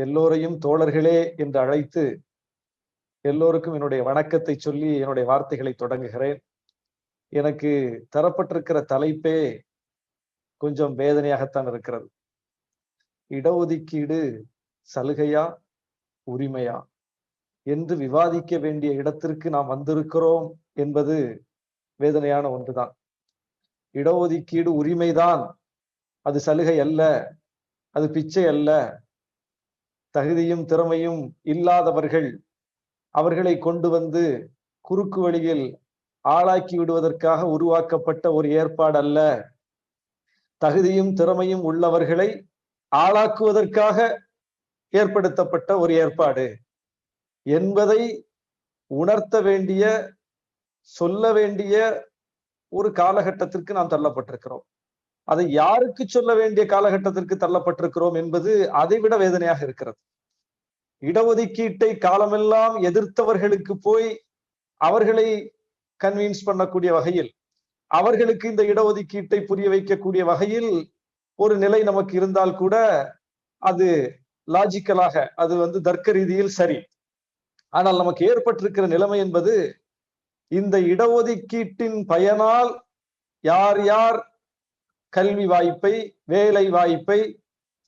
எல்லோரையும் தோழர்களே என்று அழைத்து எல்லோருக்கும் என்னுடைய வணக்கத்தை சொல்லி என்னுடைய வார்த்தைகளை தொடங்குகிறேன். எனக்கு தரப்பட்டிருக்கிற தலைப்பே கொஞ்சம் வேதனையாகத்தான் இருக்கிறது. இடஒதுக்கீடு சலுகையா உரிமையா என்று விவாதிக்க வேண்டிய இடத்திற்கு நாம் வந்திருக்கிறோம் என்பது வேதனையான ஒன்றுதான். இடஒதுக்கீடு உரிமைதான், அது சலுகை அல்ல, அது பிச்சை அல்ல. தகுதியும் திறமையும் இல்லாதவர்கள் அவர்களை கொண்டு வந்து குறுக்கு வழியில் ஆளாக்கி விடுவதற்காக உருவாக்கப்பட்ட ஒரு ஏற்பாடு அல்ல. தகுதியும் திறமையும் உள்ளவர்களை ஆளாக்குவதற்காக ஏற்படுத்தப்பட்ட ஒரு ஏற்பாடு என்பதை உணர்த்த வேண்டிய, சொல்ல வேண்டிய ஒரு காலகட்டத்திற்கு நாம் தள்ளப்பட்டிருக்கிறோம். அதை யாருக்கு சொல்ல வேண்டிய காலகட்டத்திற்கு தள்ளப்பட்டிருக்கிறோம் என்பது அதைவிட வேதனையாக இருக்கிறது. இடஒதுக்கீட்டை காலமெல்லாம் எதிர்த்தவர்களுக்கு போய் அவர்களை கன்வின்ஸ் பண்ணக்கூடிய வகையில், அவர்களுக்கு இந்த இடஒதுக்கீட்டை புரிய வைக்கக்கூடிய வகையில் ஒரு நிலை நமக்கு இருந்தால் கூட அது லாஜிக்கலாக, அது தர்க்க ரீதியில் சரி. ஆனால் நமக்கு ஏற்பட்டிருக்கிற நிலைமை என்பது, இந்த இடஒதுக்கீட்டின் பயனால் யார் யார் கல்வி வாய்ப்பை, வேலை வாய்ப்பை,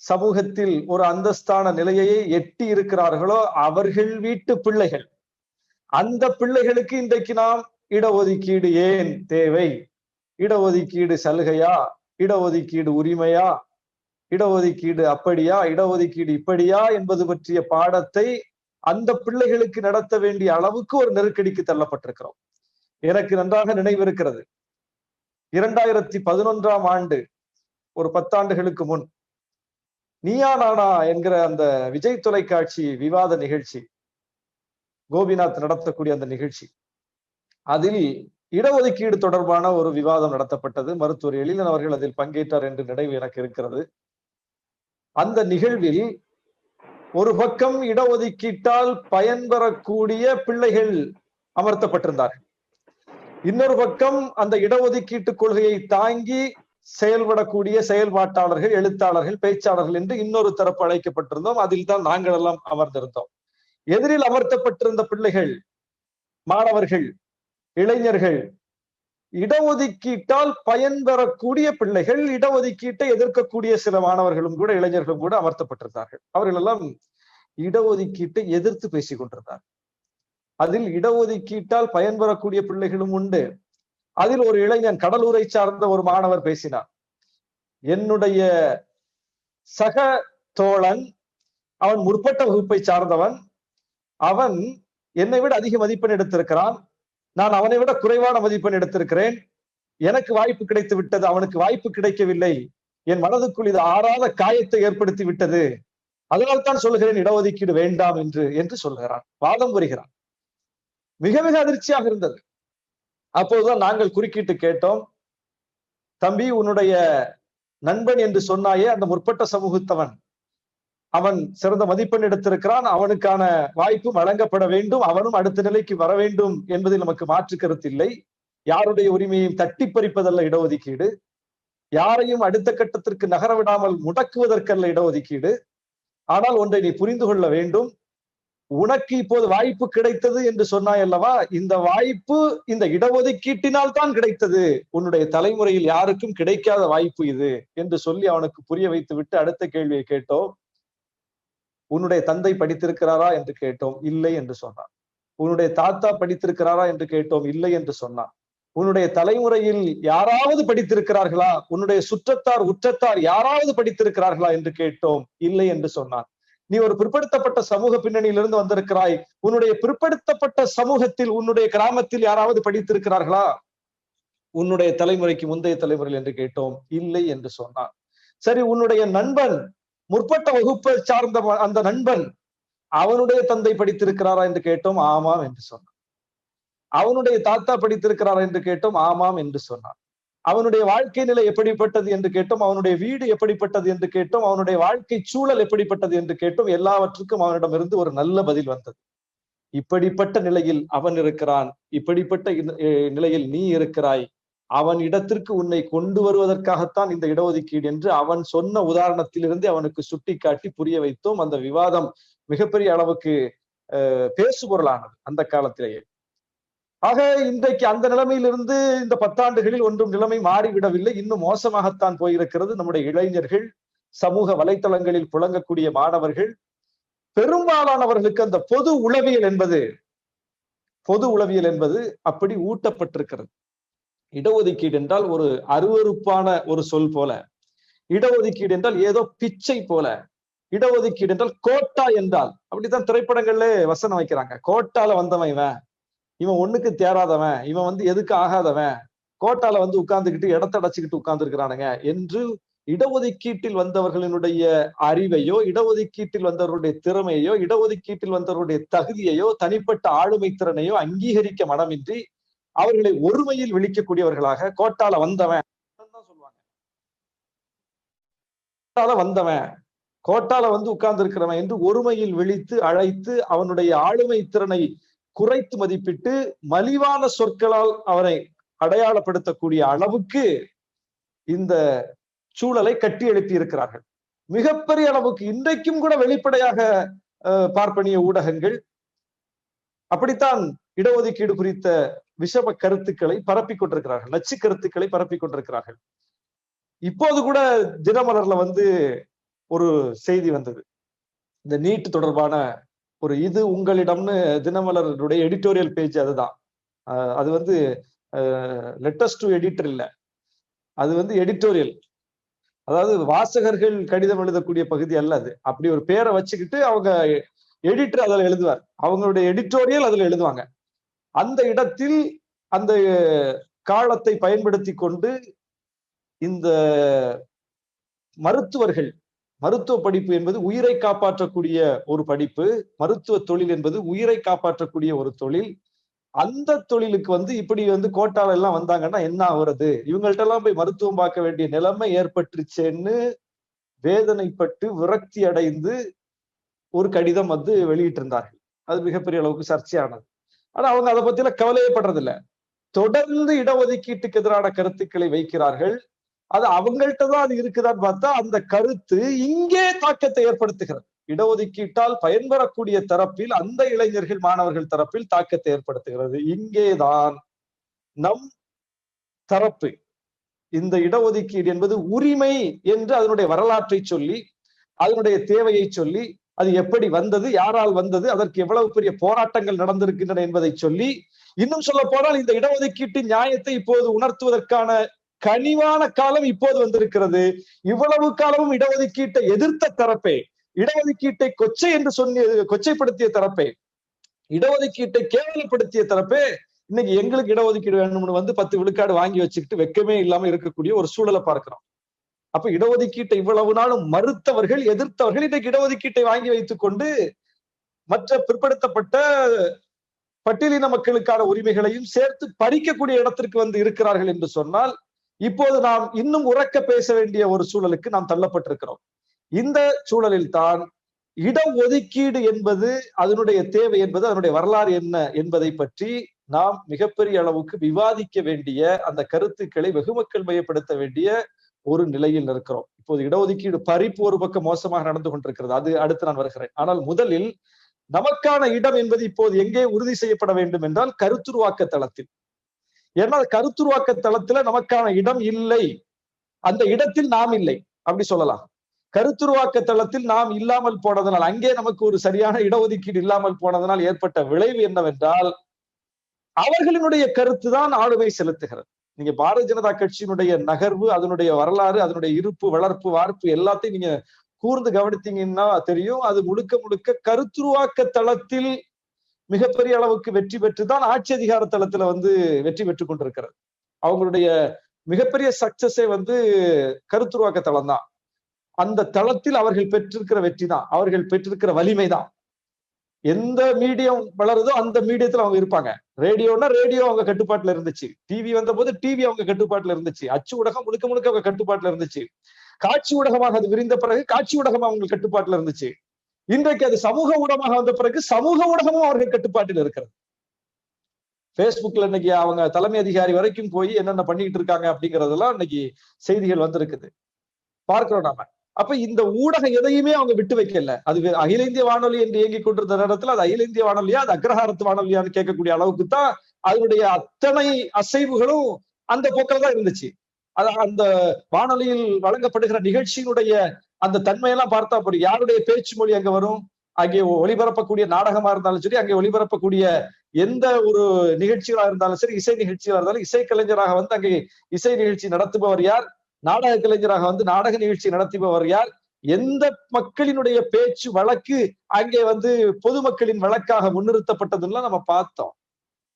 சமூகத்தில் ஒரு அந்தஸ்தான நிலையை எட்டி இருக்கிறார்களோ அவர்கள் வீட்டு பிள்ளைகள், அந்த பிள்ளைகளுக்கு இன்றைக்கு நாம் இடஒதுக்கீடு ஏன் தேவை, இடஒதுக்கீடு சலுகையா, இடஒதுக்கீடு உரிமையா, இடஒதுக்கீடு அப்படியா, இடஒதுக்கீடு இப்படியா என்பது பற்றிய பாடத்தை அந்த பிள்ளைகளுக்கு நடத்த வேண்டிய அளவுக்கு ஒரு நெருக்கடிக்கு தள்ளப்பட்டிருக்கிறோம். எனக்கு நன்றாக நினைவிருக்கிறது, 2011ஆம் ஆண்டு, ஒரு 10 ஆண்டுகளுக்கு முன், நீயா நானா என்கிற அந்த விஜய் தொலைக்காட்சி விவாத நிகழ்ச்சி, கோபிநாத் நடத்தக்கூடிய அந்த நிகழ்ச்சி, அதில் இடஒதுக்கீடு தொடர்பான ஒரு விவாதம் நடத்தப்பட்டது. மருத்துவர் எழிலன் அவர்கள் அதில் பங்கேற்றார் என்று நினைவு எனக்கு இருக்கிறது. அந்த நிகழ்வில் ஒரு பக்கம் இடஒதுக்கீட்டால் பயன்பெறக்கூடிய பிள்ளைகள் அமர்த்தப்பட்டிருந்தார்கள், இன்னொரு பக்கம் அந்த இடஒதுக்கீட்டு கொள்கையை தாங்கி செயல்படக்கூடிய செயல்பாட்டாளர்கள், எழுத்தாளர்கள், பேச்சாளர்கள் என்று இன்னொரு தரப்பு அழைக்கப்பட்டிருந்தோம். அதில் தான் நாங்கள் எல்லாம் அமர்ந்திருந்தோம். எதிரில் அமர்த்தப்பட்டிருந்த பிள்ளைகள், மாணவர்கள், இளைஞர்கள், இடஒதுக்கீட்டால் பயன்பெறக்கூடிய பிள்ளைகள், இடஒதுக்கீட்டை எதிர்க்கக்கூடிய சில மாணவர்களும் கூட, இளைஞர்களும் கூட அமர்த்தப்பட்டிருந்தார்கள். அவர்கள் எல்லாம் இடஒதுக்கீட்டை எதிர்த்து பேசிக் கொண்டிருந்தார்கள். அதில் இடஒதுக்கீட்டால் பயன்பெறக்கூடிய பிள்ளைகளும் உண்டு. அதில் ஒரு இளைஞன், கடலூரை சார்ந்த ஒரு மாணவர் பேசினார். என்னுடைய சக தோழன், அவன் முற்பட்ட வகுப்பை சார்ந்தவன், அவன் என்னை விட அதிக மதிப்பெண் எடுத்திருக்கிறான், நான் அவனை விட குறைவான மதிப்பெண் எடுத்திருக்கிறேன், எனக்கு வாய்ப்பு கிடைத்து விட்டது, அவனுக்கு வாய்ப்பு கிடைக்கவில்லை, என் மனதுக்குள் இது ஆறாத காயத்தை ஏற்படுத்தி விட்டது, அதனால் தான் சொல்லுகிறேன் இடஒதுக்கீடு வேண்டாம் என்று சொல்கிறான், வாதம் புரிகிறான். மிக மிக அதிர்ச்சியாக இருந்தது. அப்போதுதான் நாங்கள் குறுக்கிட்டு கேட்டோம், தம்பி, உன்னுடைய நண்பன் என்று சொன்னாயே அந்த முற்பட்ட சமூகத்தவன், அவன் சிறந்த மதிப்பெண் எடுத்திருக்கிறான், அவனுக்கான வாய்ப்பு வழங்கப்பட வேண்டும், அவனும் அடுத்த நிலைக்கு வர வேண்டும் என்பதில் நமக்கு மாற்று கருத்து இல்லை. யாருடைய உரிமையையும் தட்டி பறிப்பதல்ல இடஒதுக்கீடு, யாரையும் அடுத்த கட்டத்திற்கு நகர விடாமல் முடக்குவதற்கல்ல இடஒதுக்கீடு. ஆனால் ஒன்றை நீ புரிந்து கொள்ள வேண்டும், உனக்கு இப்போது வாய்ப்பு கிடைத்தது என்று சொன்னாய் அல்லவா, இந்த வாய்ப்பு இந்த இடஒதுக்கீட்டினால் தான் கிடைத்தது, உன்னுடைய தலைமுறையில் யாருக்கும் கிடைக்காத வாய்ப்பு இது என்று சொல்லி அவனுக்கு புரிய வைத்து விட்டு அடுத்த கேள்வியை கேட்டோம். உன்னுடைய தந்தை படித்திருக்கிறாரா என்று கேட்டோம், இல்லை என்று சொன்னான். உன்னுடைய தாத்தா படித்திருக்கிறாரா என்று கேட்டோம், இல்லை என்று சொன்னான். உன்னுடைய தலைமுறையில் யாராவது படித்திருக்கிறார்களா, உன்னுடைய சுற்றத்தார் உற்றத்தார் யாராவது படித்திருக்கிறார்களா என்று கேட்டோம், இல்லை என்று சொன்னான். நீ ஒரு பிற்படுத்தப்பட்ட சமூக பின்னணியிலிருந்து வந்திருக்கிறாய், உன்னுடைய பிற்படுத்தப்பட்ட சமூகத்தில், உன்னுடைய கிராமத்தில் யாராவது படித்திருக்கிறார்களா, உன்னுடைய தலைமுறைக்கு முந்தைய தலைமுறையில் என்று கேட்டோம், இல்லை என்று சொன்னான். சரி, உன்னுடைய நண்பன், முற்பட்ட வகுப்பை சார்ந்த அந்த நண்பன், அவனுடைய தந்தை படித்திருக்கிறாரா என்று கேட்டோம், ஆமாம் என்று சொன்னான். அவனுடைய தாத்தா படித்திருக்கிறாரா என்று கேட்டோம், ஆமாம் என்று சொன்னான். அவனுடைய வாழ்க்கை நிலை எப்படிப்பட்டது என்று கேட்டோம், அவனுடைய வீடு எப்படிப்பட்டது என்று கேட்டோம், அவனுடைய வாழ்க்கை சூழல் எப்படிப்பட்டது என்று கேட்டோம். எல்லாவற்றுக்கும் அவனிடமிருந்து ஒரு நல்ல பதில் வந்தது. இப்படிப்பட்ட நிலையில் அவன் இருக்கிறான், இப்படிப்பட்ட நிலையில் நீ இருக்கிறாய், அவன் இடத்திற்கு உன்னை கொண்டு வருவதற்காகத்தான் இந்த இடஒதுக்கீடு என்று அவன் சொன்ன உதாரணத்திலிருந்து அவனுக்கு சுட்டி காட்டி புரிய வைத்தோம். அந்த விவாதம் மிகப்பெரிய அளவுக்கு பேசுபொருளானது அந்த காலத்திலேயே. ஆக இன்றைக்கு அந்த நிலைமையிலிருந்து இந்த 10 ஆண்டுகளில் ஒன்றும் நிலைமை மாறிவிடவில்லை, இன்னும் மோசமாகத்தான் போயிருக்கிறது. நம்முடைய இளைஞர்கள், சமூக வலைத்தளங்களில் புழங்கக்கூடிய மாணவர்கள், பெரும்பாலானவர்களுக்கு அந்த பொது உளவியல் என்பது அப்படி ஊட்டப்பட்டிருக்கிறது. இடஒதுக்கீடு என்றால் ஒரு அருவருப்பான ஒரு சொல் போல, இடஒதுக்கீடு என்றால் ஏதோ பிச்சை போல, இடஒதுக்கீடு என்றால் கோட்டா என்றால், அப்படித்தான் திரைப்படங்கள்ல வசனம் வைக்கிறாங்க. கோட்டால வந்தவன் இவன் ஒண்ணுக்கு தேராதவன், இவன் எதுக்கு ஆகாதவன், கோட்டால உட்கார்ந்துக்கிட்டு இடத்த அடைச்சுக்கிட்டு உட்கார்ந்து இருக்கிறானுங்க என்று இடஒதுக்கீட்டில் வந்தவர்களினுடைய அறிவையோ, இடஒதுக்கீட்டில் வந்தவர்களுடைய திறமையோ, இடஒதுக்கீட்டில் வந்தவர்களுடைய தகுதியையோ, தனிப்பட்ட ஆளுமை திறனையோ அங்கீகரிக்க மனமின்றி அவர்களை ஒருமையில் விழிக்கக்கூடியவர்களாக கோட்டால வந்தவன் தான் சொல்லுவாங்க. கோட்டால உட்கார்ந்து இருக்கிறவன் என்று ஒருமையில் விழித்து அழைத்து அவனுடைய ஆளுமை திறனை குறைத்து மதிப்பிட்டு மலிவான சொற்களால் அவரை அடையாளப்படுத்தக்கூடிய அளவுக்கு இந்த சூழலை கட்டி எழுப்பி இருக்கிறார்கள். மிகப்பெரிய அளவுக்கு இன்றைக்கும் கூட வெளிப்படையாக பார்ப்பனிய ஊடகங்கள் அப்படித்தான் இடஒதுக்கீடு குறித்த விஷம கருத்துக்களை பரப்பிக் கொண்டிருக்கிறார்கள், நச்சு கருத்துக்களை பரப்பிக் கொண்டிருக்கிறார்கள். இப்போது கூட தினமலர்ல ஒரு செய்தி வந்தது, இந்த நீட் தொடர்பான ஒரு இது உங்களிடம்னு தினமலருடைய எடிட்டோரியல் பேஜ். அதுதான் அது லெட்டர்ஸ் டு எடிட்டர் இல்ல, அது எடிட்டோரியல். அதாவது வாசகர்கள் கடிதம் எழுதக்கூடிய பகுதி அல்ல அது. அப்படி ஒரு பேரை வச்சுக்கிட்டு அவங்க எடிட்டர் அதுல எழுதுவார், அவங்களுடைய எடிட்டோரியல் அதுல எழுதுவாங்க. அந்த இடத்தில் அந்த காலத்தை பயன்படுத்தி கொண்டு இந்த மருத்துவ படிப்பு என்பது உயிரை காப்பாற்றக்கூடிய ஒரு படிப்பு, மருத்துவ தொழில் என்பது உயிரை காப்பாற்றக்கூடிய ஒரு தொழில். அந்த தொழிலுக்கு இப்படி கோட்டால எல்லாம் வந்தாங்கன்னா என்ன ஆகுறது, இவங்கள்ட்ட எல்லாம் போய் மருத்துவம் பார்க்க வேண்டிய நிலைமை ஏற்பட்டுருச்சேன்னு வேதனைப்பட்டு விரக்தி அடைந்து ஒரு கடிதம் வெளியிட்டு இருந்தார்கள். அது மிகப்பெரிய அளவுக்கு சர்ச்சையானது. ஆனா அவங்க அதை பத்தி எல்லாம் கவலையே படுறதில்ல. தொடர்ந்து இடஒதுக்கீட்டுக்கு எதிரான கருத்துக்களை வைக்கிறார்கள். அது அவங்கள்ட்ட தான் அது இருக்குதான்னு பார்த்தா அந்த கருத்து இங்கே தாக்கத்தை ஏற்படுத்துகிறது. இடஒதுக்கீட்டால் பயன்பெறக்கூடிய தரப்பில், அந்த இளைஞர்கள் மாணவர்கள் தரப்பில் தாக்கத்தை ஏற்படுத்துகிறது. இங்கேதான் நம் தரப்பு இந்த இடஒதுக்கீடு என்பது உரிமை என்று அதனுடைய வரலாற்றை சொல்லி, அதனுடைய தேவையை சொல்லி, அது எப்படி வந்தது, யாரால் வந்தது, அதற்கு எவ்வளவு பெரிய போராட்டங்கள் நடந்திருக்கின்றன என்பதை சொல்லி, இன்னும் சொல்ல போனால் இந்த இடஒதுக்கீட்டு நியாயத்தை இப்போது உணர்த்துவதற்கான கனிவான காலம் இப்போது வந்திருக்கிறது. இவ்வளவு காலமும் இடஒதுக்கீட்டை எதிர்த்த தரப்பே, இடஒதுக்கீட்டை கொச்சை என்று கொச்சைப்படுத்திய தரப்பே, இடஒதுக்கீட்டை கேவலப்படுத்திய தரப்பே இன்னைக்கு எங்களுக்கு இடஒதுக்கீடு வேணும்னு 10 விழுக்காடு வாங்கி வச்சுக்கிட்டு வெக்கமே இல்லாம இருக்கக்கூடிய ஒரு சூழலை பார்க்கிறோம். அப்ப இடஒதுக்கீட்டை இவ்வளவு நாளும் மறுத்தவர்கள், எதிர்த்தவர்கள் இன்றைக்கு இடஒதுக்கீட்டை வாங்கி வைத்துக் கொண்டு மற்ற பிற்படுத்தப்பட்ட பட்டியலின மக்களுக்கான உரிமைகளையும் சேர்த்து பறிக்கக்கூடிய இடத்திற்கு இருக்கிறார்கள் என்று சொன்னால், இப்போது நாம் இன்னும் உரக்க பேச வேண்டிய ஒரு சூழலுக்கு நாம் தள்ளப்பட்டிருக்கிறோம். இந்த சூழலில் தான் இடஒதுக்கீடு என்பது, அதனுடைய தேவை என்பது, அதனுடைய வரலாறு என்ன என்பதை பற்றி நாம் மிகப்பெரிய அளவுக்கு விவாதிக்க வேண்டிய, அந்த கருத்துக்களை வெகுமக்கள் மையப்படுத்த வேண்டிய ஒரு நிலையில் இருக்கிறோம். இப்போது இடஒதுக்கீடு பறிப்பு ஒரு பக்கம் மோசமாக நடந்து கொண்டிருக்கிறது, அது அடுத்து நான் வருகிறேன். ஆனால் முதலில் நமக்கான இடம் என்பது இப்போது எங்கே உறுதி செய்யப்பட வேண்டும் என்றால் கருத்துருவாக்க தளத்தில். ஏன்னா கருத்துருவாக்க தளத்துல நமக்கான இடம் இல்லை, அந்த இடத்தில் நாம் இல்லை அப்படி சொல்லலாம். கருத்துருவாக்க தளத்தில் நாம் இல்லாமல் போனதனால், அங்கே நமக்கு ஒரு சரியான இடஒதுக்கீடு இல்லாமல் போனதனால் ஏற்பட்ட விளைவு என்னவென்றால், அவர்களினுடைய கருத்து தான் ஆளுமை செலுத்துகிறது. நீங்க பாரதிய ஜனதா கட்சியினுடைய நகர்வு, அதனுடைய வரலாறு, அதனுடைய இருப்பு, வளர்ப்பு, வார்ப்பு எல்லாத்தையும் நீங்க கூர்ந்து கவனித்தீங்கன்னா தெரியும். அது முழுக்க முழுக்க கருத்துருவாக்க தளத்தில் மிகப்பெரிய அளவுக்கு வெற்றி பெற்றுதான் ஆட்சி அதிகார தளத்துல வெற்றி பெற்று கொண்டிருக்கிறது. அவங்களுடைய மிகப்பெரிய சக்சஸே கருத்துருவாக்க தளம் தான். அந்த தளத்தில் அவர்கள் பெற்றிருக்கிற வெற்றி தான், அவர்கள் பெற்றிருக்கிற வலிமை தான். எந்த மீடியம் வளருதோ அந்த மீடியத்துல அவங்க இருப்பாங்க. ரேடியோன்னா ரேடியோ அவங்க கட்டுப்பாட்டுல இருந்துச்சு, டிவி வந்த போது டிவி அவங்க கட்டுப்பாட்டுல இருந்துச்சு, அச்சு ஊடகம் முழுக்க முழுக்க அவங்க கட்டுப்பாட்டுல இருந்துச்சு, காட்சி ஊடகமாக அது விரிந்த பிறகு காட்சி ஊடகம் அவங்க கட்டுப்பாட்டுல இருந்துச்சு. இன்றைக்கு அது சமூக ஊடகமாக வந்த பிறகு சமூக ஊடகமும் அவர்கள் கட்டுப்பாட்டில் இருக்கிறது. பேஸ்புக்ல இன்னைக்கு அவங்க தலைமை அதிகாரி வரைக்கும் போய் என்னென்ன பண்ணிட்டு இருக்காங்க அப்படிங்கறதெல்லாம் இன்னைக்கு செய்திகள் வந்திருக்குது, பார்க்கிறோம் நாம. அப்ப இந்த ஊடகம் எதையுமே அவங்க விட்டு வைக்கல. அது அகில இந்திய வானொலி என்று இயங்கிக் கொண்டிருந்த நேரத்துல அது அகில இந்திய வானொலியா, அது அக்ரஹாரத்து வானொலியான்னு கேட்கக்கூடிய அளவுக்கு தான் அதனுடைய அத்தனை அசைவுகளும் அந்த போக்கில் தான் இருந்துச்சு. அந்த வானொலியில் வழங்கப்படுகிற நிகழ்ச்சியினுடைய அந்த தன்மையெல்லாம் பார்த்தா போதும். யாருடைய பேச்சு மொழி அங்க வரும், அங்கே ஒளிபரப்பக்கூடிய நாடகமா இருந்தாலும் சரி, அங்கே ஒளிபரப்பக்கூடிய எந்த ஒரு நிகழ்ச்சிகளா இருந்தாலும் சரி, இசை நிகழ்ச்சிகளா இருந்தாலும் இசை கலைஞராக வந்து அங்கே இசை நிகழ்ச்சி நடத்துபவர் யார், நாடக கலைஞராக வந்து நாடக நிகழ்ச்சி நடத்துபவர் யார், எந்த மக்களினுடைய பேச்சு வழக்கு அங்கே வந்து பொதுமக்களின் வழக்காக முன்னிறுத்தப்பட்டதுலாம் நம்ம பார்த்தோம்,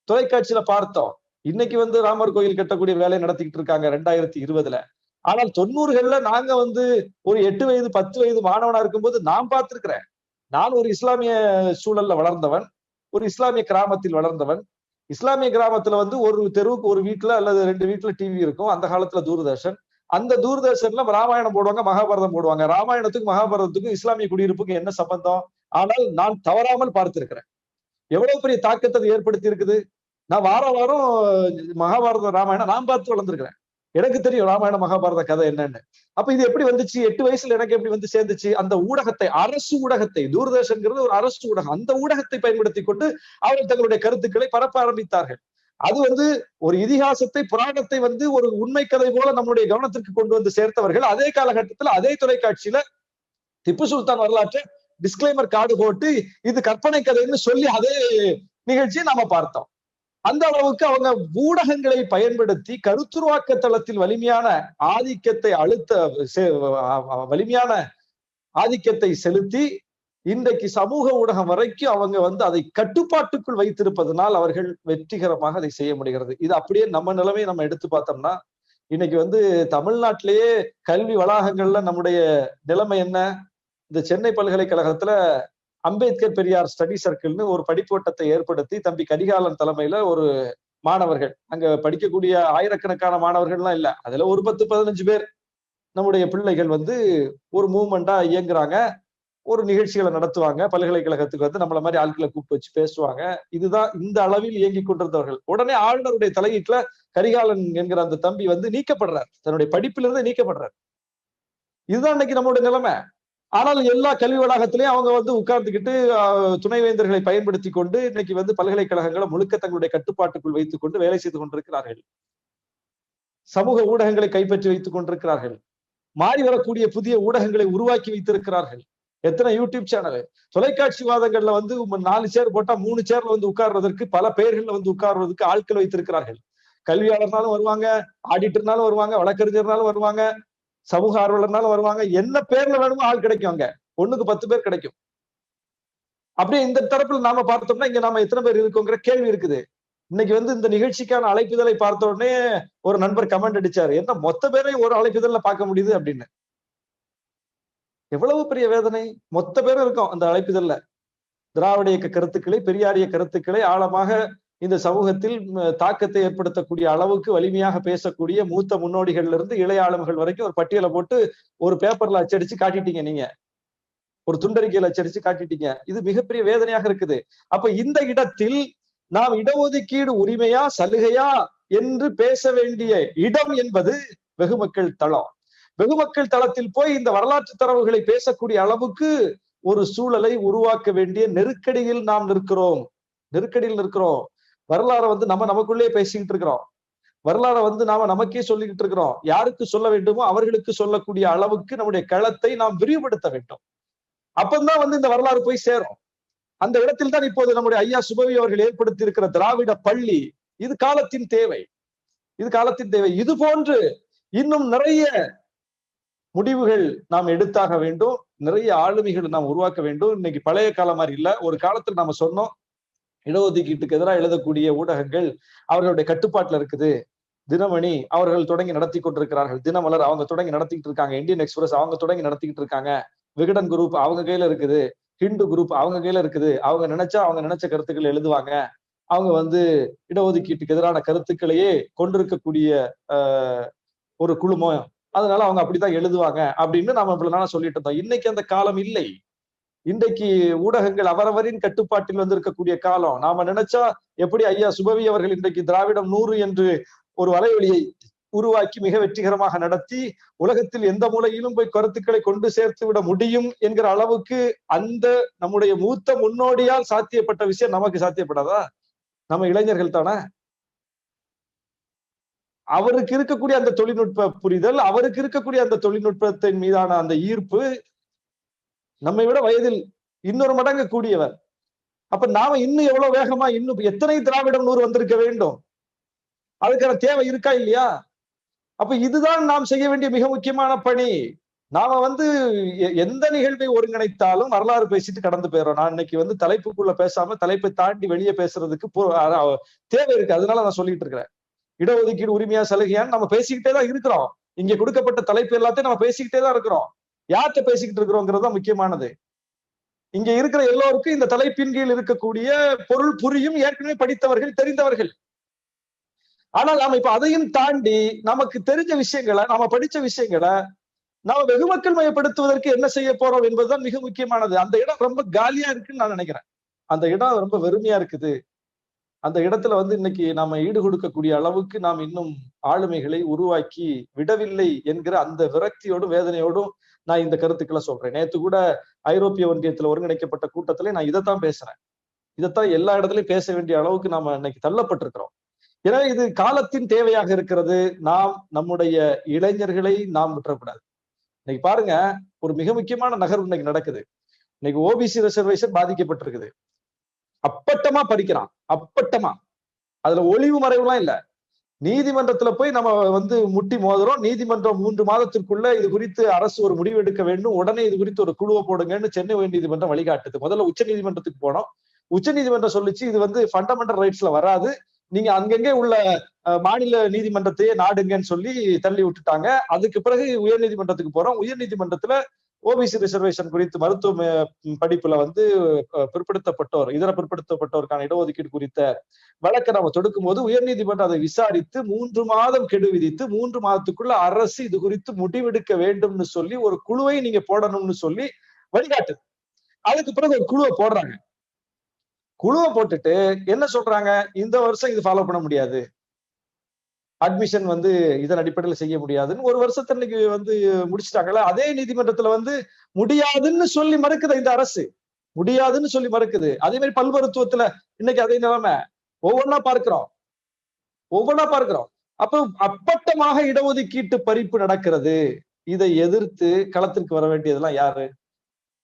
தொலைக்காட்சியில பார்த்தோம். இன்னைக்கு வந்து ராமர் கோயில் கட்டக்கூடிய வேலையை நடத்திக்கிட்டு இருக்காங்க 2020. ஆனால் 90கள்ல நாங்க வந்து ஒரு 8 வயது 10 வயது மாணவனா இருக்கும்போது நான் பார்த்திருக்கிறேன். நான் ஒரு இஸ்லாமிய சூழல்ல வளர்ந்தவன், ஒரு இஸ்லாமிய கிராமத்தில் வளர்ந்தவன். இஸ்லாமிய கிராமத்துல வந்து ஒரு தெருவுக்கு ஒரு வீட்டுல அல்லது 2 வீட்டுல டிவி இருக்கும். அந்த காலத்துல தூர்தர்ஷன். அந்த தூர்தர்ஷன்ல ராமாயணம் போடுவாங்க, மகாபாரதம் போடுவாங்க. ராமாயணத்துக்கும் மகாபாரதத்துக்கும் இஸ்லாமிய குடியிருப்புக்கும் என்ன சம்பந்தம்? ஆனால் நான் தவறாமல் பார்த்திருக்கிறேன். எவ்வளவு பெரிய தாக்கத்தை அது ஏற்படுத்தி இருக்குது. நான் வாரம் வாரம் மகாபாரத ராமாயணம் நான் பார்த்து வளர்ந்துருக்கிறேன். எனக்கு தெரியும் ராமாயண மகாபாரத கதை என்னன்னு. அப்ப இது எப்படி வந்துச்சு? 8 வயசுல எனக்கு எப்படி வந்து சேர்ந்துச்சு? அந்த ஊடகத்தை, அரசு ஊடகத்தை, தூர்தர்ஷன்ங்கிறது ஒரு அரசு ஊடகம், அந்த ஊடகத்தை பயன்படுத்தி கொண்டு அவர்கள் தங்களுடைய கருத்துக்களை பரப்ப ஆரம்பித்தார்கள். அது வந்து ஒரு இதிகாசத்தை, புராணத்தை வந்து ஒரு உண்மை கதை போல நம்முடைய கவனத்திற்கு கொண்டு வந்து சேர்த்தவர்கள். அதே காலகட்டத்தில் அதே தொலைக்காட்சியில திப்பு சுல்தான் வரலாற்றை டிஸ்கிளைமர் கார்டு போட்டு இது கற்பனை கதைன்னு சொல்லி அதே நிகழ்ச்சியை நாம பார்த்தோம். அந்த அளவுக்கு அவங்க ஊடகங்களை பயன்படுத்தி கருத்துருவாக்க தளத்தில் வலிமையான ஆதிக்கத்தை வலிமையான ஆதிக்கத்தை செலுத்தி இன்றைக்கு சமூக ஊடகம் வரைக்கும் அவங்க வந்து அதை கட்டுப்பாட்டுக்குள் வைத்திருப்பதனால் அவர்கள் வெற்றிகரமாக அதை செய்ய முடிகிறது. இது அப்படியே நம்ம நிலைமையை நம்ம எடுத்து பார்த்தோம்னா, இன்னைக்கு வந்து தமிழ்நாட்டிலேயே கல்வி வளாகங்கள்ல நம்முடைய நிலைமை என்ன? இந்த சென்னை பல்கலைக்கழகத்துல அம்பேத்கர் பெரியார் ஸ்டடி சர்க்கிள்னு ஒரு படிப்போட்டத்தை ஏற்படுத்தி தம்பி கரிகாலன் தலைமையில ஒரு மாணவர்கள், அங்க படிக்கக்கூடிய ஆயிரக்கணக்கான மாணவர்கள்லாம் இல்ல, அதுல ஒரு 10-15 பேர் நம்முடைய பிள்ளைகள் வந்து ஒரு மூவ்மெண்டா இயங்குறாங்க, ஒரு நிகழ்ச்சிகளை நடத்துவாங்க, பல்கலைக்கழகத்துக்கு வந்து நம்மள மாதிரி ஆட்களை கூப்பிட்டு வச்சு பேசுவாங்க. இதுதான் இந்த அளவில் இயங்கிக் கொண்டிருந்தவர்கள். உடனே ஆளுநருடைய தலையீட்டுல கரிகாலன் என்கிற அந்த தம்பி வந்து நீக்கப்படுறார், தன்னுடைய படிப்பிலிருந்து நீக்கப்படுறார். இதுதான் இன்னைக்கு நம்மளுடைய நிலைமை. ஆனால் எல்லா கல்வி வளாகத்திலையும் அவங்க வந்து உட்கார்ந்துக்கிட்டு துணைவேந்தர்களை பயன்படுத்தி கொண்டு இன்னைக்கு வந்து பல்கலைக்கழகங்களை முழுக்க தங்களுடைய கட்டுப்பாட்டுக்குள் வைத்துக் கொண்டு வேலை செய்து கொண்டிருக்கிறார்கள். சமூக ஊடகங்களை கைப்பற்றி வைத்துக் கொண்டிருக்கிறார்கள். மாறி வரக்கூடிய புதிய ஊடகங்களை உருவாக்கி வைத்திருக்கிறார்கள். எத்தனை யூடியூப் சேனல், தொலைக்காட்சி வாதங்கள்ல வந்து 4 சேர் போட்டா 3 சேர்ல வந்து உட்கார்றதற்கு, பல பெயர்கள்ல வந்து உட்கார்றதுக்கு ஆட்கள் வைத்திருக்கிறார்கள். கல்வியாளர்னாலும் வருவாங்க, ஆடிட்டர்னாலும் வருவாங்க, வழக்கறிஞர்னாலும் வருவாங்க, சமூக ஆர்வலர்னாலும் வருவாங்க. என்ன பேர்ல வேணுமோ ஆள் கிடைக்கும். அங்க 1க்கு 10 பேர் கிடைக்கும். அப்படியே இந்த தரப்புல நாம பார்த்தோம்னா இங்க நாம எத்தனை பேர் இருக்கோங்கிற கேள்வி இருக்குது. இன்னைக்கு வந்து இந்த நிகழ்ச்சிக்கான அழைப்பிதழை பார்த்த உடனே ஒரு நண்பர் கமெண்ட் அடிச்சாரு, என்ன மொத்த பேரையும் ஒரு அழைப்பிதழ்ல பார்க்க முடியுது அப்படின்னு. எவ்வளவு பெரிய வேதனை! மொத்த பேரும் இருக்கும் அந்த அழைப்பிதழ்ல. திராவிட இயக்க கருத்துக்களை, பெரியாரிய கருத்துக்களை ஆழமாக இந்த சமூகத்தில் தாக்கத்தை ஏற்படுத்தக்கூடிய அளவுக்கு வலிமையாக பேசக்கூடிய மூத்த முன்னோடிகள்ல இருந்து இளைய ஆளுமைகள் வரைக்கும் ஒரு பட்டியலை போட்டு ஒரு பேப்பர்ல அச்சடிச்சு காட்டிட்டீங்க, நீங்க ஒரு துண்டறிக்கையில அச்சடிச்சு காட்டிட்டீங்க. இது மிகப்பெரிய வேதனையாக இருக்குது. அப்ப இந்த இடத்தில் நாம் இடஒதுக்கீடு உரிமையா சலுகையா என்று பேச வேண்டிய இடம் என்பது வெகுமக்கள் தளம். வெகுமக்கள் தளத்தில் போய் இந்த வரலாற்று தரவுகளை பேசக்கூடிய அளவுக்கு ஒரு சூழலை உருவாக்க வேண்டிய நெருக்கடியில் நாம் நிற்கிறோம். நெருக்கடியில் நிற்கிறோம். வரலாறை வந்து நமக்குள்ளே பேசிக்கிட்டு இருக்கிறோம். வரலாறை வந்து நமக்கே சொல்லிக்கிட்டு இருக்கிறோம். யாருக்கு சொல்ல வேண்டுமோ அவர்களுக்கு சொல்லக்கூடிய அளவுக்கு நம்முடைய களத்தை நாம் விரிவுபடுத்த வேண்டும். அப்பந்தான் வந்து இந்த வரலாறு போய் சேரும். அந்த இடத்தில் தான் இப்போது நம்முடைய ஐயா சுபவி அவர்கள் ஏற்படுத்தி இருக்கிற திராவிட பள்ளி, இது காலத்தின் தேவை. இது காலத்தின் தேவை. இது போன்று இன்னும் நிறைய முடிவுகள் நாம் எடுத்தாக வேண்டும். நிறைய ஆளுமைகள் நாம் உருவாக்க வேண்டும். இன்னைக்கு பழைய காலம் மாதிரி இல்ல. ஒரு காலத்தில் நாம சொன்னோம், இடஒதுக்கீட்டுக்கு எதிராக எழுதக்கூடிய ஊடகங்கள் அவர்களுடைய கட்டுப்பாட்டுல இருக்குது. தினமணி அவர்கள் தொடங்கி நடத்தி கொண்டிருக்கிறார்கள். தினமலர் அவங்க தொடங்கி நடத்திக்கிட்டு இருக்காங்க. இந்தியன் எக்ஸ்பிரஸ் அவங்க தொடங்கி நடத்திக்கிட்டு இருக்காங்க. விகடன் குரூப் அவங்க கையில இருக்குது. ஹிந்து குரூப் அவங்க கையில இருக்குது. அவங்க நினைச்ச கருத்துக்கள் எழுதுவாங்க. அவங்க வந்து இடஒதுக்கீட்டுக்கு எதிரான கருத்துக்களையே கொண்டிருக்கக்கூடிய ஒரு குழுமம், அதனால அவங்க அப்படித்தான் எழுதுவாங்க அப்படின்னு நாம இவ்வளவு நாளா சொல்லிட்டு இருந்தோம். இன்னைக்கு அந்த காலம் இல்லை. இன்றைக்கு ஊடகங்கள் அவரவரின் கட்டுப்பாட்டில் வந்திருக்கக்கூடிய காலம். நாம நினைச்சா எப்படி ஐயா சுபவி அவர்கள் இன்றைக்கு திராவிடம் 100 என்று ஒரு வலைவலியை உருவாக்கி மிக வெற்றிகரமாக நடத்தி உலகத்தில் எந்த மூலையிலும் போய் கருத்துக்களை கொண்டு சேர்த்து விட முடியும் என்கிற அளவுக்கு அந்த நம்முடைய மூத்த முன்னோடியால் சாத்தியப்பட்ட விஷயம் நமக்கு சாத்தியப்படாதா? நம்ம இளைஞர்கள் தானே. அவருக்கு இருக்கக்கூடிய அந்த தொழில்நுட்ப புரிதல், அவருக்கு இருக்கக்கூடிய அந்த தொழில்நுட்பத்தின் மீதான அந்த ஈர்ப்பு நம்மை விட வயதில் இன்னொரு மடங்கு கூடியவர். அப்ப நாம இன்னும் எவ்வளவு வேகமா இன்னும் எத்தனை திராவிடம் 100 வந்திருக்க வேண்டும்? அதுக்கான தேவை இருக்கா இல்லையா? அப்ப இதுதான் நாம் செய்ய வேண்டிய மிக முக்கியமான பணி. நாம எந்த நிகழ்வை ஒருங்கிணைத்தாலும் வரலாறு பேசிட்டு கடந்து போயிடும். நான் இன்னைக்கு தலைப்புக்குள்ள பேசாம தலைப்பை தாண்டி வெளியே பேசுறதுக்கு தேவை இருக்கு. அதனால நான் சொல்லிட்டு இருக்கிறேன். இடஒதுக்கீடு உரிமையா சலுகையான்னு நம்ம பேசிக்கிட்டே தான் இருக்கிறோம். இங்க கொடுக்கப்பட்ட தலைப்பு எல்லாத்தையும் நம்ம பேசிக்கிட்டே தான் இருக்கிறோம். யார்கிட்ட பேசிக்கிட்டு இருக்கிறோங்கிறது முக்கியமானது. இங்க இருக்கிற எல்லோருக்கும் இந்த தலைப்பின் கீழ் இருக்கக்கூடிய பொருள் புரியும், ஏற்கனவே படித்தவர்கள், தெரிந்தவர்கள். ஆனால் நாம இப்ப அதையும் தாண்டி நமக்கு தெரிஞ்ச விஷயங்களை, நாம படிச்ச விஷயங்களை நாம வெகுமக்கள் மயப்படுத்துவதற்கு என்ன செய்ய போறோம் என்பதுதான் மிக முக்கியமானது. அந்த இடம் ரொம்ப காலியா இருக்குன்னு நான் நினைக்கிறேன். அந்த இடம் ரொம்ப வெறுமையா இருக்குது. அந்த இடத்துல இன்னைக்கு நாம ஈடு கொடுக்கக்கூடிய அளவுக்கு நாம் இன்னும் ஆளுமைகளை உருவாக்கி விடவில்லை என்கிற அந்த விரக்தியோடும் வேதனையோடும் நான் இந்த கருத்துக்களை சொல்றேன். நேத்து கூட ஐரோப்பிய ஒன்றியத்துல ஒருங்கிணைக்கப்பட்ட கூட்டத்திலே நான் இதைத்தான் பேசுறேன். இதைத்தான் எல்லா இடத்துலயும் பேச வேண்டிய அளவுக்கு நாம இன்னைக்கு தள்ளப்பட்டிருக்கிறோம். எனவே இது காலத்தின் தேவையாக இருக்கிறது. நாம் நம்முடைய இளைஞர்களை நாம் விட்டுறக்கூடாது. இன்னைக்கு பாருங்க, ஒரு மிக முக்கியமான நகர்வு இன்னைக்கு நடக்குது. இன்னைக்கு ஓபிசி ரிசர்வேஷன் பாதிக்கப்பட்டிருக்குது. அப்பட்டமா படிக்கிறான், அப்பட்டமா. அதுல ஒளிவு மறைவுலாம் இல்ல. நீதிமன்றத்துல போய் நம்ம முட்டி மோதுறோம். நீதிமன்றம் 3 மாதத்திற்குள்ள இது குறித்து அரசு ஒரு முடிவு எடுக்க வேண்டும், உடனே இது குறித்து ஒரு குழுவை போடுங்கன்னு சென்னை உயர்நீதிமன்றம் வழிகாட்டுது. முதல்ல உச்ச நீதிமன்றத்துக்கு போனோம். உச்ச நீதிமன்றம் சொல்லிச்சு இது ஃபண்டமெண்டல் ரைட்ஸ்ல வராது, நீங்க அங்கங்கே உள்ள மாநில நீதிமன்றத்தையே நாடுங்கன்னு சொல்லி தள்ளி விட்டுட்டாங்க. அதுக்கு பிறகு உயர் நீதிமன்றத்துக்கு போறோம். உயர் நீதிமன்றத்துல ஓபிசி ரிசர்வேஷன் குறித்து மருத்துவ படிப்புல பிற்படுத்தப்பட்டோர், இதர பிற்படுத்தப்பட்டோருக்கான இடஒதுக்கீடு குறித்த வழக்கை நம்ம தொடுக்கும் போது உயர் நீதிமன்றம் அதை விசாரித்து 3 மாதம் கெடு விதித்து 3 மாதத்துக்குள்ள அரசு இது குறித்து முடிவெடுக்க வேண்டும்னு சொல்லி ஒரு குழுவை நீங்க போடணும்னு சொல்லி வழிகாட்டுது. அதுக்கு பிறகு ஒரு குழுவை போடுறாங்க. குழுவை போட்டுட்டு என்ன சொல்றாங்க, இந்த வருஷம் இது ஃபாலோ பண்ண முடியாது, அட்மிஷன் இதன் அடிப்படையில் செய்ய முடியாதுன்னு ஒரு வருஷத்தை இன்னைக்கு முடிச்சுட்டாங்கல்ல. அதே நீதிமன்றத்துல முடியாதுன்னு சொல்லி மறுக்குது இந்த அரசு, முடியாதுன்னு சொல்லி மறுக்குது. அதே மாதிரி பல் மருத்துவத்துல இன்னைக்கு அதே நிலைமை. ஒவ்வொன்னா பார்க்கிறோம். அப்ப அப்பட்டமாக இடஒதுக்கீட்டு பறிப்பு நடக்கிறது. இதை எதிர்த்து களத்திற்கு வர வேண்டியதெல்லாம் யாரு?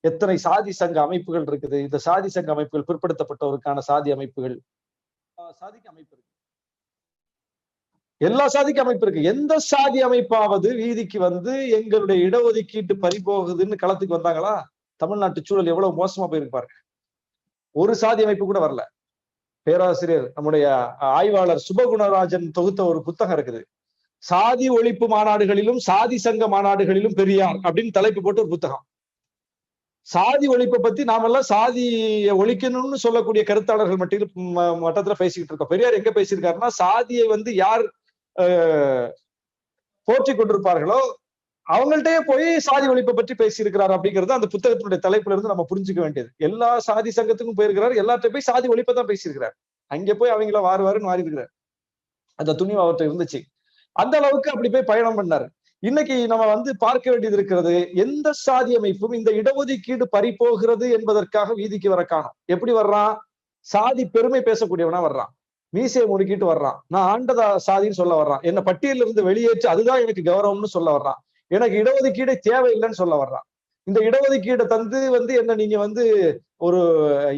எத்தனை சாதி சங்க அமைப்புகள் இருக்குது. இந்த சாதி சங்க அமைப்புகள், பிற்படுத்தப்பட்டவருக்கான சாதி அமைப்புகள், சாதிக்கு அமைப்பு இருக்கு, எல்லா சாதிக்கு அமைப்பு இருக்கு. எந்த சாதி அமைப்பாவது வீதிக்கு எங்களுடைய இடஒதுக்கீட்டு பறிபோகுதுன்னு களத்துக்கு வந்தாங்களா? தமிழ்நாட்டு சூழல் எவ்வளவு மோசமா போயிருக்கு பாருங்க. ஒரு சாதி அமைப்பு கூட வரல. பேராசிரியர் நம்முடைய ஆய்வாளர் சுபகுணராஜன் தொகுத்த ஒரு புத்தகம் இருக்குது. சாதி ஒழிப்பு மாநாடுகளிலும் சாதி சங்க மாநாடுகளிலும் பெரியார் அப்படின்னு தலைப்பு போட்டு ஒரு புத்தகம். சாதி ஒழிப்பை பத்தி நாமெல்லாம் சாதியை ஒழிக்கணும்னு சொல்லக்கூடிய கருத்தாளர்கள் மட்டத்துல பேசிக்கிட்டு இருக்கோம். பெரியார் எங்க பேசியிருக்காருன்னா, சாதியை யார் போற்றி கொண்டிருப்பார்களோ அவங்கள்ட்டயே போய் சாதி ஒழிப்பை பற்றி பேசியிருக்கிறார் அப்படிங்கிறது அந்த புத்தகத்தினுடைய தலைப்புல இருந்து நம்ம புரிஞ்சுக்க வேண்டியது. எல்லா சாதி சங்கத்துக்கும் போயிருக்கிறார், எல்லார்ட்டையும் போய் சாதி ஒழிப்பை தான் பேசியிருக்கிறார். அங்கே போய் அவங்கள வாருன்னு மாறி இருக்கிறார். அந்த துணிவு அவர்கிட்ட இருந்துச்சு. அந்த அளவுக்கு அப்படி போய் பயணம் பண்ணாரு. இன்னைக்கு நம்ம பார்க்க வேண்டியது இருக்கிறது, எந்த சாதி அமைப்பும் இந்த இடஒதுக்கீடு பறிபோகிறது என்பதற்காக வீதிக்கு வர காணும். எப்படி வர்றான்? சாதி பெருமை பேசக்கூடியவனா வர்றான், மீசையை முறுக்கிட்டு வர்றான், நான் ஆண்டதா சாதின்னு சொல்ல வர்றான், என்ன பட்டியலில் இருந்து வெளியேற்று அதுதான் எனக்கு கௌரவம்னு சொல்ல வர்றான், எனக்கு இடஒதுக்கீடு தேவையில்லைன்னு சொல்ல வர்றான். இந்த இடஒதுக்கீடை என்ன நீங்க ஒரு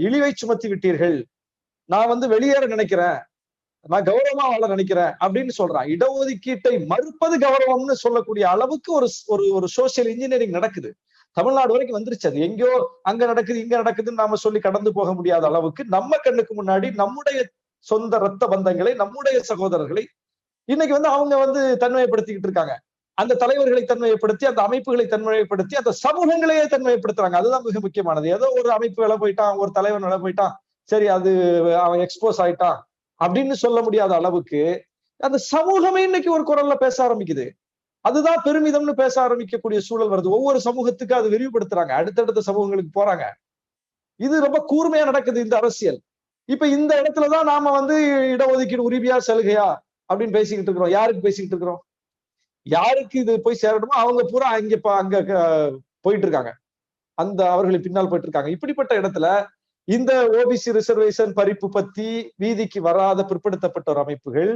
இழிவை சுமத்தி விட்டீர்கள், நான் வெளியேற நினைக்கிறேன், நான் கௌரவமா வாழ நினைக்கிறேன் அப்படின்னு சொல்றான். இடஒதுக்கீட்டை மறுப்பது கௌரவம்னு சொல்லக்கூடிய அளவுக்கு ஒரு சோசியல் இன்ஜினியரிங் நடக்குது. தமிழ்நாடு வரைக்கும் வந்துருச்சு. அது எங்கேயோ அங்க நடக்குது இங்க நடக்குதுன்னு நாம சொல்லி கடந்து போக முடியாத அளவுக்கு நம்ம கண்ணுக்கு முன்னாடி நம்முடைய சொந்த ரத்த பந்தங்களை, நம்முடைய சகோதரர்களை இன்னைக்கு அவங்க தன்மைப்படுத்திக்கிட்டு இருக்காங்க. அந்த தலைவர்களை தன்மைப்படுத்தி, அந்த அமைப்புகளை தன்மைப்படுத்தி, அந்த சமூகங்களையே தன்மைப்படுத்துறாங்க. அதுதான் மிக முக்கியமானது. ஏதோ ஒரு அமைப்பு வேலை போயிட்டான், ஒரு தலைவன் வேலை போயிட்டான், சரி அது அவன் எக்ஸ்போஸ் ஆயிட்டான் அப்படின்னு சொல்ல முடியாத அளவுக்கு அந்த சமூகமே இன்னைக்கு ஒரு குரல்ல பேச ஆரம்பிக்குது. அதுதான் பெருமிதம்னு பேச ஆரம்பிக்கக்கூடிய சூழல் வருது. ஒவ்வொரு சமூகத்துக்கு அது விரிவுபடுத்துறாங்க, அடுத்தடுத்த சமூகங்களுக்கு போறாங்க. இது ரொம்ப கூர்மையா நடக்குது இந்த அரசியல். இப்ப இந்த இடத்துலதான் நாம வந்து இடஒதுக்கீடு உரிமையா சலுகையா அப்படின்னு பேசிக்கிட்டு இருக்கிறோம். யாருக்கு பேசிக்கிட்டு இருக்கிறோம்? யாருக்கு இது போய் சேரணுமோ அவங்க பூரா அங்க போயிட்டு இருக்காங்க. அந்த அவர்களுக்கு பின்னால் போயிட்டு இருக்காங்க. இப்படிப்பட்ட இடத்துல இந்த ஓபிசி ரிசர்வேஷன் பறிப்பு பத்தி வீதிக்கு வராத பிற்படுத்தப்பட்டோர் அமைப்புகள்,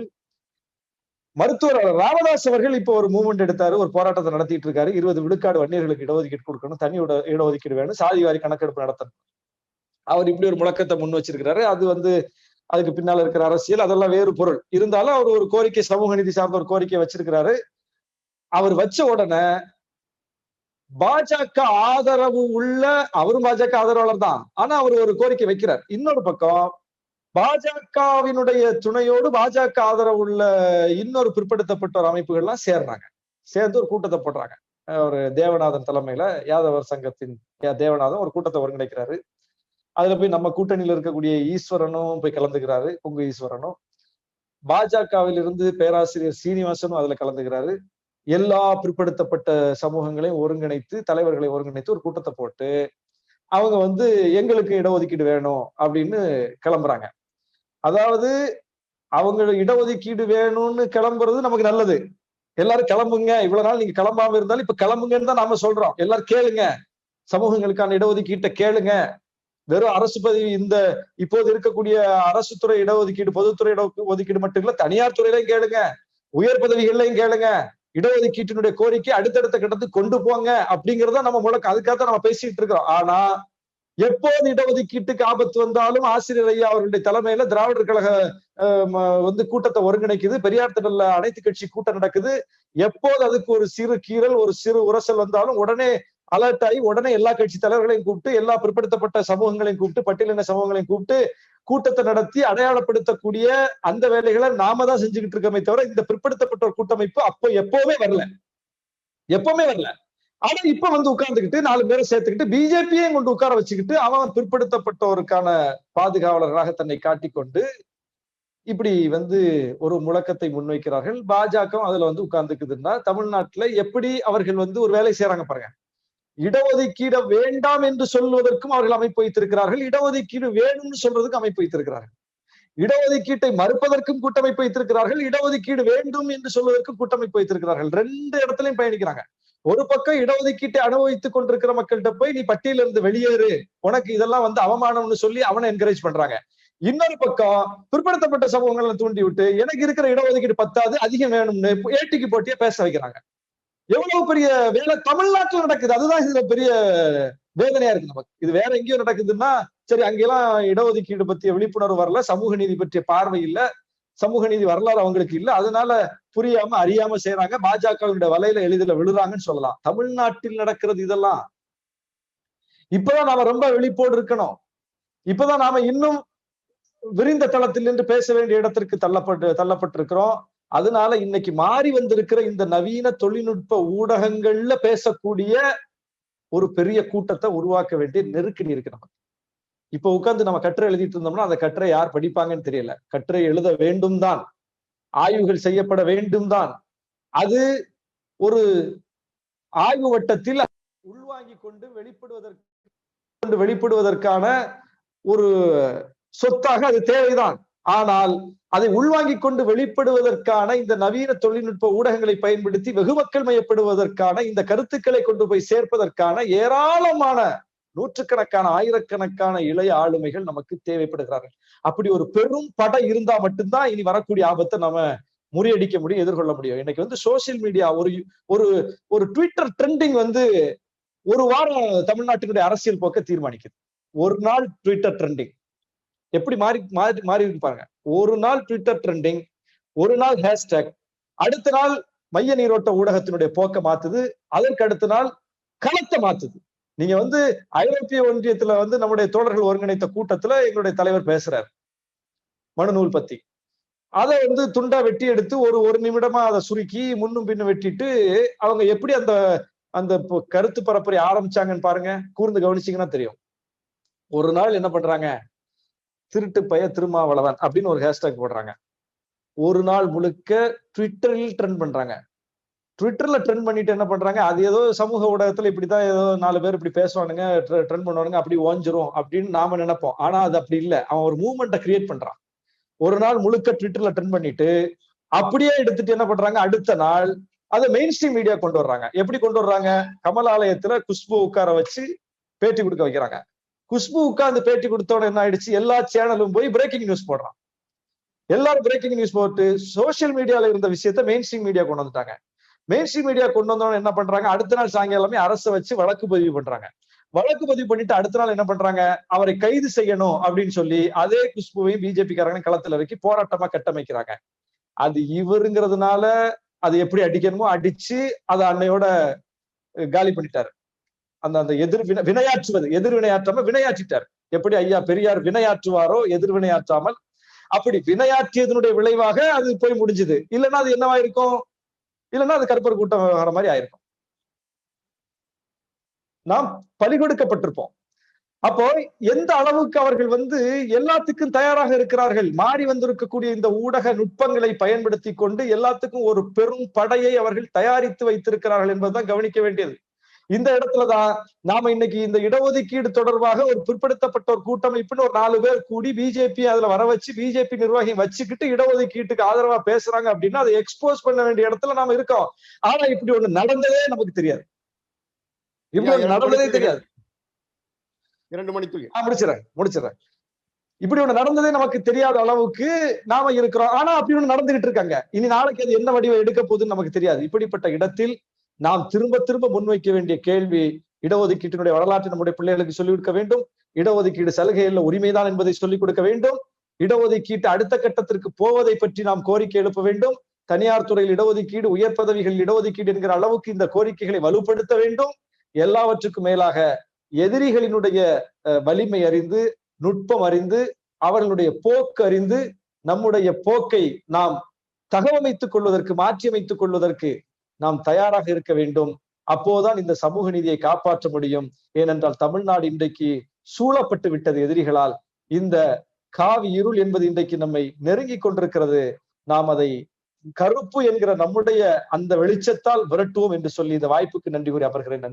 மருத்துவர் ராமதாஸ் அவர்கள் இப்ப ஒரு மூவ்மெண்ட் எடுத்தாரு, ஒரு போராட்டத்தை நடத்திட்டு இருக்காரு. 20 விழுக்காடு வன்னியர்களுக்கு இடஒதுக்கீடு கொடுக்கணும், தனி இடஒதுக்கீடு வேணும், சாதிவாரி கணக்கெடுப்பு நடத்தணும். அவர் இப்படி ஒரு முழக்கத்தை முன் வச்சிருக்கிறாரு. அது வந்து அதுக்கு பின்னால இருக்கிற அரசியல் அதெல்லாம் வேறு பொருள். இருந்தாலும் அவர் ஒரு கோரிக்கை, சமூக நீதி சார்ந்த ஒரு கோரிக்கை வச்சிருக்கிறாரு. அவர் வச்ச உடனே பாஜக ஆதரவு உள்ள, அவரும் பாஜக ஆதரவாளர் தான், ஆனா அவர் ஒரு கோரிக்கை வைக்கிறார். இன்னொரு பக்கம் பாஜகவினுடைய துணையோடு பாஜக ஆதரவு உள்ள இன்னொரு பிற்படுத்தப்பட்டோர் அமைப்புகள்லாம் சேர்றாங்க. சேர்ந்து ஒரு கூட்டத்தை போடுறாங்க. ஒரு தேவநாதன் தலைமையில யாதவர் சங்கத்தின் தேவநாதன் ஒரு கூட்டத்தை ஒருங்கிணைக்கிறாரு. அதுல போய் நம்ம கூட்டணியில இருக்கக்கூடிய ஈஸ்வரனும் போய் கலந்துக்கிறாரு, பொங்கு ஈஸ்வரனும். பாஜகவில் இருந்து பேராசிரியர் சீனிவாசனும் அதுல கலந்துக்கிறாரு. எல்லா பிற்படுத்தப்பட்ட சமூகங்களையும் ஒருங்கிணைத்து, தலைவர்களை ஒருங்கிணைத்து ஒரு கூட்டத்தை போட்டு அவங்க வந்து எங்களுக்கு இடஒதுக்கீடு வேணும் அப்படின்னு கிளம்புறாங்க. அதாவது அவங்க இடஒதுக்கீடு வேணும்னு கிளம்புறது நமக்கு நல்லது. எல்லாரும் கிளம்புங்க, இவ்வளவு நாள் நீங்க கிளம்பாம இருந்தாலும் இப்ப கிளம்புங்கன்னு தான் நாம சொல்றோம். எல்லாரும் கேளுங்க, சமூகங்களுக்கான இடஒதுக்கீட்டை கேளுங்க. வெறும் அரசு பதவி, இந்த இப்போது இருக்கக்கூடிய அரசு துறை இடஒதுக்கீடு, பொதுத்துறை இடஒதுக்கீடு மட்டும் இல்ல, தனியார் துறையிலையும் கேளுங்க, உயர் பதவிகள்லையும் கேளுங்க. இடஒதுக்கீட்டினுடைய கோரிக்கை அடுத்தடுத்த கட்டத்துக்கு கொண்டு போங்க அப்படிங்கறத நம்ம முழக்கம். அதுக்காக நம்ம பேசிட்டு இருக்கிறோம். ஆனா எப்போது இடஒதுக்கீட்டுக்கு ஆபத்து வந்தாலும் ஆசிரியர் ஐயா அவர்களுடைய தலைமையில திராவிடர் கழக வந்து கூட்டத்தை ஒருங்கிணைக்குது. பெரியார் திடல்ல அனைத்து கட்சி கூட்டம் நடக்குது. எப்போது அதுக்கு ஒரு சிறு கீறல், ஒரு சிறு உரசல் வந்தாலும் உடனே அலர்ட் ஆகி உடனே எல்லா கட்சி தலைவர்களையும் கூப்பிட்டு, எல்லா பிற்படுத்தப்பட்ட சமூகங்களையும் கூப்பிட்டு, பட்டியலின சமூகங்களையும் கூப்பிட்டு கூட்டத்தை நடத்தி அடையாளப்படுத்தக்கூடிய அந்த வேலைகளை நாம தான் செஞ்சுக்கிட்டு இருக்கோமே தவிர இந்த பிற்படுத்தப்பட்ட ஒரு கூட்டமைப்பு அப்போ எப்பவுமே வரல. ஆனா இப்ப வந்து உட்கார்ந்துக்கிட்டு 4 பேரை சேர்த்துக்கிட்டு பிஜேபியையும் கொண்டு உட்கார வச்சுக்கிட்டு அவன் பிற்படுத்தப்பட்டோருக்கான பாதுகாவலராக தன்னை காட்டிக்கொண்டு இப்படி வந்து ஒரு முழக்கத்தை முன்வைக்கிறார்கள். பாஜக அதுல வந்து உட்கார்ந்துக்குதுன்னா தமிழ்நாட்டுல எப்படி அவர்கள் வந்து ஒரு வேலை செய்யறாங்க பாருங்க. இடஒதுக்கீடு வேண்டாம் என்று சொல்வதற்கும் அவர்கள் அமைப்பு வைத்திருக்கிறார்கள், இடஒதுக்கீடு வேணும்னு சொல்றதுக்கு அமைப்பு வைத்திருக்கிறார்கள். இடஒதுக்கீட்டை மறுப்பதற்கும் கூட்டமைப்பு வைத்திருக்கிறார்கள், இடஒதுக்கீடு வேண்டும் என்று சொல்வதற்கும் கூட்டமைப்பு வைத்திருக்கிறார்கள். 2 இடத்துலயும் பயணிக்கிறாங்க. ஒரு பக்கம் இடஒதுக்கீட்டை அனுபவித்துக் கொண்டிருக்கிற மக்கள்கிட்ட போய் நீ பட்டியல இருந்து வெளியேறு, உனக்கு இதெல்லாம் வந்து அவமானம்னு சொல்லி அவனை என்கரேஜ் பண்றாங்க. இன்னொரு பக்கம் பிற்படுத்தப்பட்ட சமூகங்களை தூண்டி விட்டு எனக்கு இருக்கிற இடஒதுக்கீடு பத்தாது, அதிகம் வேணும்னு ஏட்டிக்கு போட்டியா பேச வைக்கிறாங்க. எவ்வளவு பெரிய வேலை தமிழ்நாட்டுல நடக்குது. அதுதான் இதுல பெரிய வேதனையா இருக்கு நமக்கு. இது வேற எங்கேயோ நடக்குதுன்னா சரி, அங்கெல்லாம் இடஒதுக்கீடு பற்றிய விழிப்புணர்வு வரல, சமூக நீதி பற்றிய பார்வை இல்ல, சமூக நீதி வரலாறு அவங்களுக்கு இல்ல, அதனால புரியாம அறியாம செய்யறாங்க, பாஜகவுடைய வலையில எளிதில் விழுறாங்கன்னு சொல்லலாம். தமிழ்நாட்டில் நடக்கிறது இதெல்லாம். இப்பதான் நாம ரொம்ப விழிப்போடு இருக்கணும். இப்பதான் நாம இன்னும் விரிந்த தளத்தில் நின்று பேச வேண்டிய இடத்திற்கு தள்ளப்பட்டிருக்கிறோம். அதனால இன்னைக்கு மாறி வந்திருக்கிற இந்த நவீன தொழில்நுட்ப ஊடகங்கள்ல பேசக்கூடிய ஒரு பெரிய கூட்டத்தை உருவாக்க வேண்டிய நெருக்கடி இருக்கு நமக்கு. இப்ப உட்கார்ந்து நம்ம கட்டுரை எழுதிட்டு இருந்தோம்னா அந்த கட்டுரை யார் படிப்பாங்கன்னு தெரியல. கட்டுரை எழுத வேண்டும் தான், ஆய்வுகள் செய்யப்பட வேண்டும் தான். அது ஒரு ஆய்வு வட்டத்தில் உள்வாங்கி கொண்டு வெளிப்படுவதற்கான ஒரு சொத்தாக அது தேவைதான். ஆனால் அதை உள்வாங்கிக் கொண்டு வெளிப்படுவதற்கான இந்த நவீன தொழில்நுட்ப ஊடகங்களை பயன்படுத்தி வெகுமக்கள் மயப்படுவதற்கான இந்த கருத்துக்களை கொண்டு போய் சேர்ப்பதற்கான ஏராளமான நூற்றுக்கணக்கான ஆயிரக்கணக்கான இளைய ஆளுமைகள் நமக்கு தேவைப்படுகிறார்கள். அப்படி ஒரு பெரும் படை இருந்தா மட்டும்தான் இனி வரக்கூடிய ஆபத்தை நம்ம முறியடிக்க முடியும், எதிர்கொள்ள முடியும். இன்னைக்கு வந்து சோசியல் மீடியா ஒரு ட்விட்டர் ட்ரெண்டிங் வந்து ஒரு வாரம் தமிழ்நாட்டினுடைய அரசியல் போக்க தீர்மானிக்குது. ஒரு நாள் ட்விட்டர் ட்ரெண்டிங் எப்படி மாறி இருக்கு பாருங்க. ஒரு நாள் ட்விட்டர் ட்ரெண்டிங், ஒரு நாள் ஹேஷ்டேக், அடுத்த நாள் மைய நீரோட்ட ஊடகத்தினுடைய போக்க மாத்துது, அதற்கு அடுத்த நாள் களத்தை மாத்துது. நீங்க வந்து ஐரோப்பிய ஒன்றியத்துல வந்து நம்முடைய தோழர்கள் ஒருங்கிணைத்த கூட்டத்துல எங்களுடைய தலைவர் பேசுறாரு மனுநூல் பத்தி. அதை வந்து துண்டா வெட்டி எடுத்து ஒரு நிமிடமா அதை சுருக்கி முன்னும் பின்னும் வெட்டிட்டு அவங்க எப்படி அந்த அந்த கருத்து பரப்புரை ஆரம்பிச்சாங்கன்னு பாருங்க, கூர்ந்து கவனிச்சீங்கன்னா தெரியும். ஒரு நாள் என்ன பண்றாங்க, திருட்டு பைய திருமாவளவன் அப்படின்னு ஒரு ஹேஷ்டாக் போடுறாங்க. ஒரு நாள் முழுக்க ட்விட்டரில் ட்ரெண்ட் பண்றாங்க. ட்விட்டர்ல ட்ரெண்ட் பண்ணிட்டு என்ன பண்றாங்க, அது ஏதோ சமூக ஊடகத்துல இப்படிதான் ஏதோ 4 பேர் இப்படி பேசுவானுங்க, ட்ரெண்ட் பண்ணுவானுங்க, அப்படி ஓஞ்சிரும் அப்படின்னு நாம நினைப்போம். ஆனா அது அப்படி இல்ல. அவன் ஒரு மூவ்மெண்ட்டை கிரியேட் பண்றான். ஒரு நாள் முழுக்க ட்விட்டர்ல ட்ரெண்ட் பண்ணிட்டு அப்படியே எடுத்துட்டு என்ன பண்றாங்க, அடுத்த நாள் அதை மெயின் ஸ்ட்ரீம் மீடியா கொண்டு வர்றாங்க. எப்படி கொண்டு வர்றாங்க? கமலாலயத்துல குஷ்பு உட்கார வச்சு பேட்டி கொடுக்க வைக்கிறாங்க. குஷ்பு உட்கார்ந்து பேட்டி கொடுத்தோட என்ன ஆயிடுச்சு, எல்லா சேனலும் போய் பிரேக்கிங் நியூஸ் போடுறான். எல்லாரும் பிரேக்கிங் நியூஸ் போட்டு சோசியல் மீடியால இருந்த விஷயத்த மெயின் ஸ்ட்ரீம் மீடியா கொண்டு வந்துட்டாங்க. மெயின் ஸ்ட்ரீம் மீடியா கொண்டு வந்தவங்க என்ன பண்றாங்க, அடுத்த நாள் சாயங்காலமே அரசை வச்சு வழக்கு பதிவு பண்றாங்க. வழக்கு பதிவு பண்ணிட்டு அடுத்த நாள் என்ன பண்றாங்க, அவரை கைது செய்யணும் அப்படின்னு சொல்லி அதே குஷ்புவையும் பிஜேபி காரங்க களத்துல இறக்கி போராட்டமா கட்டமைக்கிறாங்க. அது இவருங்கிறதுனால அது எப்படி அடிக்கணுமோ அடிச்சு அதை அன்னையோட காலி பண்ணிட்டாரு. அந்த அந்த வினையாற்றுவது, எதிர்வினையாற்றாம வினையாற்றிட்டார். எப்படி ஐயா பெரியார் வினையாற்றுவாரோ எதிர்வினையாற்றாமல், அப்படி வினையாற்றியதனுடைய விளைவாக அது போய் முடிஞ்சது. இல்லைன்னா அது என்னவா இருக்கும், இல்லைன்னா அது கருப்பர் கூட்டம் வர மாதிரி ஆயிருக்கும். நாம் பலி கொடுக்கப்பட்டிருப்போம். அப்போ எந்த அளவுக்கு அவர்கள் எல்லாத்துக்கும் தயாராக இருக்கிறார்கள். மாறி வந்திருக்கக்கூடிய இந்த ஊடக நுட்பங்களை பயன்படுத்தி கொண்டு எல்லாத்துக்கும் ஒரு பெரும் படையை அவர்கள் தயாரித்து வைத்திருக்கிறார்கள் என்பதுதான் கவனிக்க வேண்டியது. இந்த இடத்துலதான் நாம இன்னைக்கு இந்த இடஒதுக்கீடு தொடர்பாக ஒரு பிற்படுத்தப்பட்ட ஒரு கூட்டமைப்புன்னு ஒரு 4 பேர் கூடி பிஜேபி அதுல வர வச்சு பிஜேபி நிர்வாகி வச்சுக்கிட்டு இடஒதுக்கீட்டுக்கு ஆதரவா பேசுறாங்க அப்படின்னா அதை எக்ஸ்போஸ் பண்ண வேண்டிய இடத்துல நாம இருக்கோம். ஆனா இப்படி ஒண்ணு நடந்ததே நமக்கு தெரியாது. இப்படி ஒண்ணு நடந்ததே தெரியாது. 2 மணித்துளி முடிச்சிடறேன். இப்படி ஒண்ணு நடந்ததே நமக்கு தெரியாத அளவுக்கு நாம இருக்கிறோம். ஆனா அப்படி ஒண்ணு நடந்துகிட்டு இருக்காங்க. இனி நாளைக்கு அது என்ன வடிவம் எடுக்க போகுதுன்னு நமக்கு தெரியாது. இப்படிப்பட்ட இடத்தில் நாம் திரும்ப திரும்ப முன்வைக்க வேண்டிய கேள்வி, இடஒதுக்கீட்டினுடைய வரலாற்றை நம்முடைய பிள்ளைகளுக்கு சொல்லிக் கொடுக்க வேண்டும். இடஒதுக்கீடு சலுகையில் உரிமைதான் என்பதை சொல்லிக் கொடுக்க வேண்டும். இடஒதுக்கீட்டு அடுத்த கட்டத்திற்கு போவதை பற்றி நாம் கோரிக்கை எழுப்ப வேண்டும். தனியார் துறையில் இடஒதுக்கீடு, உயர் பதவிகள் இடஒதுக்கீடு என்கிற அளவுக்கு இந்த கோரிக்கைகளை வலுப்படுத்த வேண்டும். எல்லாவற்றுக்கும் மேலாக எதிரிகளினுடைய வலிமை அறிந்து, நுட்பம் அறிந்து, அவர்களுடைய போக்கு அறிந்து, நம்முடைய போக்கை நாம் தகவமைத்துக் கொள்வதற்கு, மாற்றி அமைத்துக் கொள்வதற்கு நாம் தயாராக இருக்க வேண்டும். அப்போதான் இந்த சமூக நீதியை காப்பாற்ற முடியும். ஏனென்றால் தமிழ்நாடு இன்றைக்கு சூழப்பட்டு விட்டது எதிரிகளால். இந்த காவி இருள் என்பது இன்றைக்கு நம்மை நெருங்கி கொண்டிருக்கிறது. நாம் அதை கருப்பு என்கிற நம்முடைய அந்த வெளிச்சத்தால் விரட்டுவோம் என்று சொல்லி இந்த வாய்ப்புக்கு நன்றி கூறி அமர்கிறேன். நன்றி.